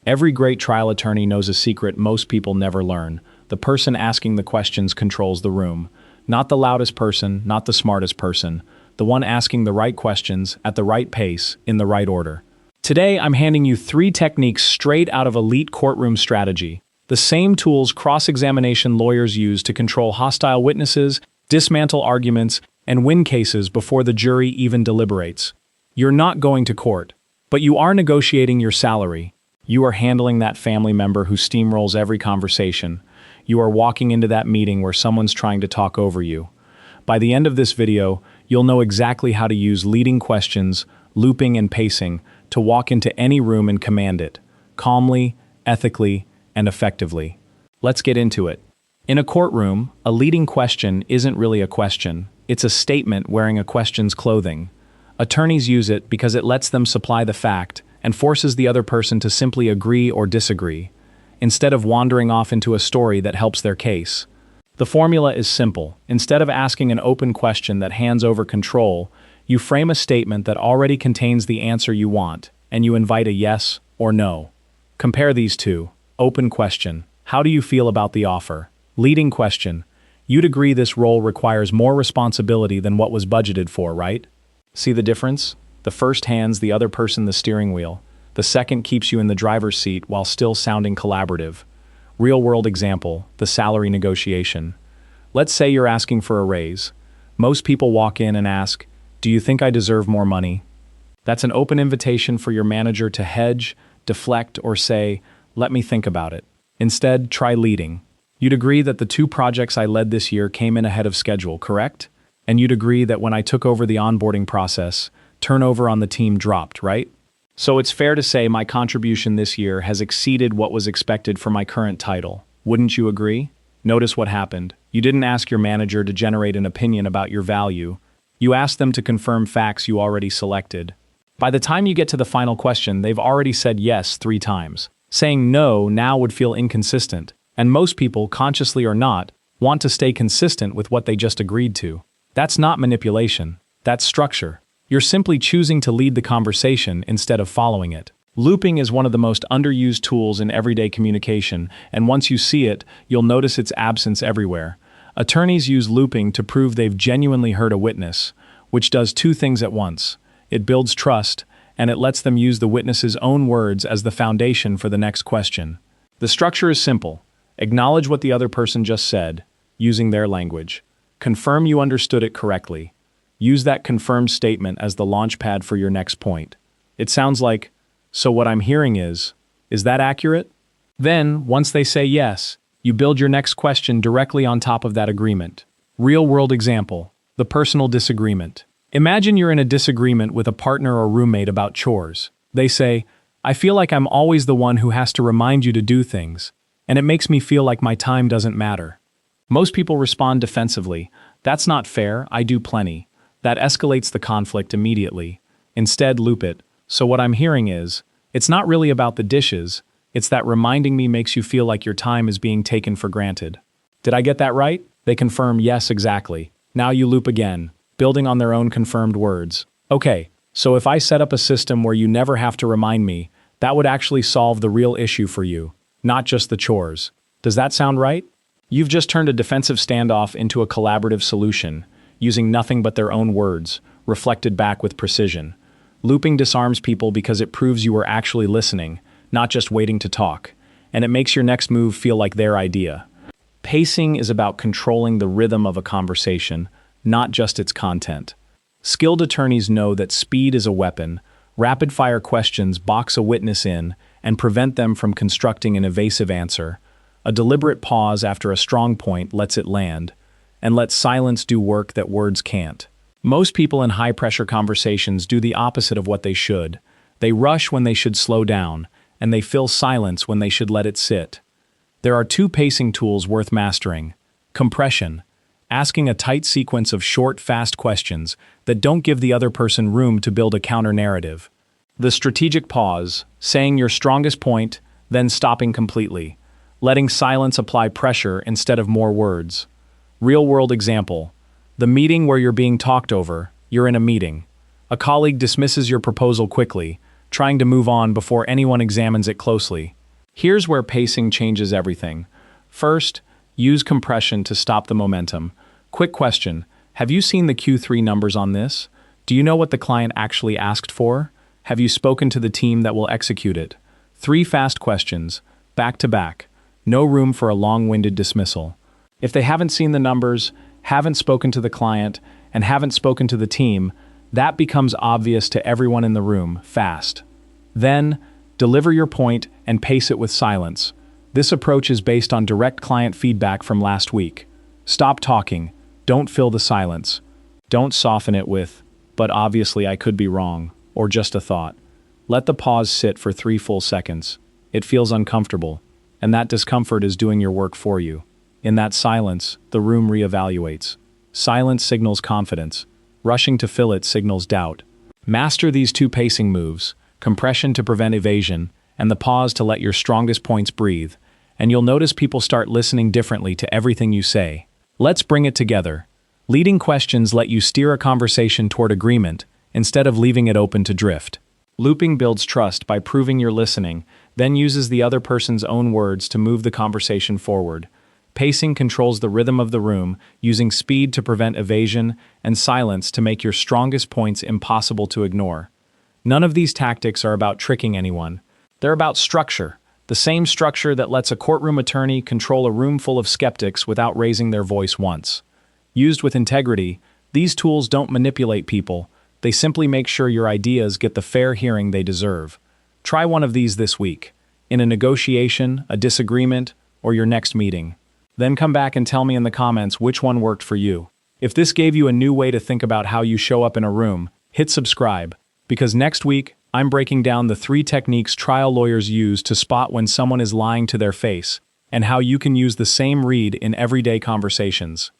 Every great trial attorney knows a secret most people never learn. The person asking the questions controls the room. Not the loudest person, not the smartest person. The one asking the right questions, at the right pace, in the right order. Today, I'm handing you 3 techniques straight out of elite courtroom strategy. The same tools cross-examination lawyers use to control hostile witnesses, dismantle arguments, and win cases before the jury even deliberates. You're not going to court, but you are negotiating your salary. You are handling that family member who steamrolls every conversation. You are walking into that meeting where someone's trying to talk over you. By the end of this video, you'll know exactly how to use leading questions, looping and pacing to walk into any room and command it, calmly, ethically, and effectively. Let's get into it. In a courtroom, a leading question isn't really a question. It's a statement wearing a question's clothing. Attorneys use it because it lets them supply the fact and forces the other person to simply agree or disagree, instead of wandering off into a story that helps their case. The formula is simple. Instead of asking an open question that hands over control, you frame a statement that already contains the answer you want, and you invite a yes or no. Compare these two. Open question: how do you feel about the offer? Leading question: you'd agree this role requires more responsibility than what was budgeted for, right? See the difference? The first hands the other person the steering wheel. The second keeps you in the driver's seat while still sounding collaborative. Real-world example: the salary negotiation. Let's say you're asking for a raise. Most people walk in and ask, "Do you think I deserve more money?" That's an open invitation for your manager to hedge, deflect, or say, "Let me think about it." Instead, try leading. You'd agree that the 2 projects I led this year came in ahead of schedule, correct? And you'd agree that when I took over the onboarding process, turnover on the team dropped, right? So it's fair to say my contribution this year has exceeded what was expected for my current title. Wouldn't you agree? Notice what happened. You didn't ask your manager to generate an opinion about your value. You asked them to confirm facts you already selected. By the time you get to the final question, they've already said yes 3 times. Saying no now would feel inconsistent, and most people, consciously or not, want to stay consistent with what they just agreed to. That's not manipulation. That's structure. You're simply choosing to lead the conversation instead of following it. Looping is one of the most underused tools in everyday communication, and once you see it, you'll notice its absence everywhere. Attorneys use looping to prove they've genuinely heard a witness, which does 2 things at once. It builds trust, and it lets them use the witness's own words as the foundation for the next question. The structure is simple. Acknowledge what the other person just said, using their language. Confirm you understood it correctly. Use that confirmed statement as the launch pad for your next point. It sounds like, "So what I'm hearing is that accurate?" Then, once they say yes, you build your next question directly on top of that agreement. Real-world example: the personal disagreement. Imagine you're in a disagreement with a partner or roommate about chores. They say, "I feel like I'm always the one who has to remind you to do things, and it makes me feel like my time doesn't matter." Most people respond defensively. "That's not fair, I do plenty." That escalates the conflict immediately. Instead, loop it. "So what I'm hearing is, it's not really about the dishes, it's that reminding me makes you feel like your time is being taken for granted." Did I get that right? They confirm, "Yes, exactly." Now you loop again, building on their own confirmed words. "Okay, so if I set up a system where you never have to remind me, that would actually solve the real issue for you, not just the chores. Does that sound right?" You've just turned a defensive standoff into a collaborative solution, using nothing but their own words, reflected back with precision. Looping disarms people because it proves you were actually listening, not just waiting to talk, and it makes your next move feel like their idea. Pacing is about controlling the rhythm of a conversation, not just its content. Skilled attorneys know that speed is a weapon. Rapid-fire questions box a witness in and prevent them from constructing an evasive answer. A deliberate pause after a strong point lets it land, and lets silence do work that words can't. Most people in high-pressure conversations do the opposite of what they should. They rush when they should slow down, and they fill silence when they should let it sit. There are 2 pacing tools worth mastering. Compression, asking a tight sequence of short, fast questions that don't give the other person room to build a counter-narrative. The strategic pause, saying your strongest point, then stopping completely, letting silence apply pressure instead of more words. Real-world example: the meeting where you're being talked over. You're in a meeting. A colleague dismisses your proposal quickly, trying to move on before anyone examines it closely. Here's where pacing changes everything. First, use compression to stop the momentum. Quick question, have you seen the Q3 numbers on this? Do you know what the client actually asked for? Have you spoken to the team that will execute it? 3 fast questions, back to back. No room for a long-winded dismissal. If they haven't seen the numbers, haven't spoken to the client, and haven't spoken to the team, that becomes obvious to everyone in the room, fast. Then, deliver your point and pace it with silence. This approach is based on direct client feedback from last week. Stop talking. Don't fill the silence. Don't soften it with, "But obviously I could be wrong," or just a thought. Let the pause sit for 3 full seconds. It feels uncomfortable, and that discomfort is doing your work for you. In that silence, the room reevaluates. Silence signals confidence. Rushing to fill it signals doubt. Master these 2 pacing moves, compression to prevent evasion, and the pause to let your strongest points breathe, and you'll notice people start listening differently to everything you say. Let's bring it together. Leading questions let you steer a conversation toward agreement instead of leaving it open to drift. Looping builds trust by proving you're listening, then uses the other person's own words to move the conversation forward. Pacing controls the rhythm of the room, using speed to prevent evasion and silence to make your strongest points impossible to ignore. None of these tactics are about tricking anyone. They're about structure, the same structure that lets a courtroom attorney control a room full of skeptics without raising their voice once. Used with integrity, these tools don't manipulate people, they simply make sure your ideas get the fair hearing they deserve. Try one of these this week, in a negotiation, a disagreement, or your next meeting. Then come back and tell me in the comments which one worked for you. If this gave you a new way to think about how you show up in a room, hit subscribe, because next week, I'm breaking down the 3 techniques trial lawyers use to spot when someone is lying to their face, and how you can use the same read in everyday conversations.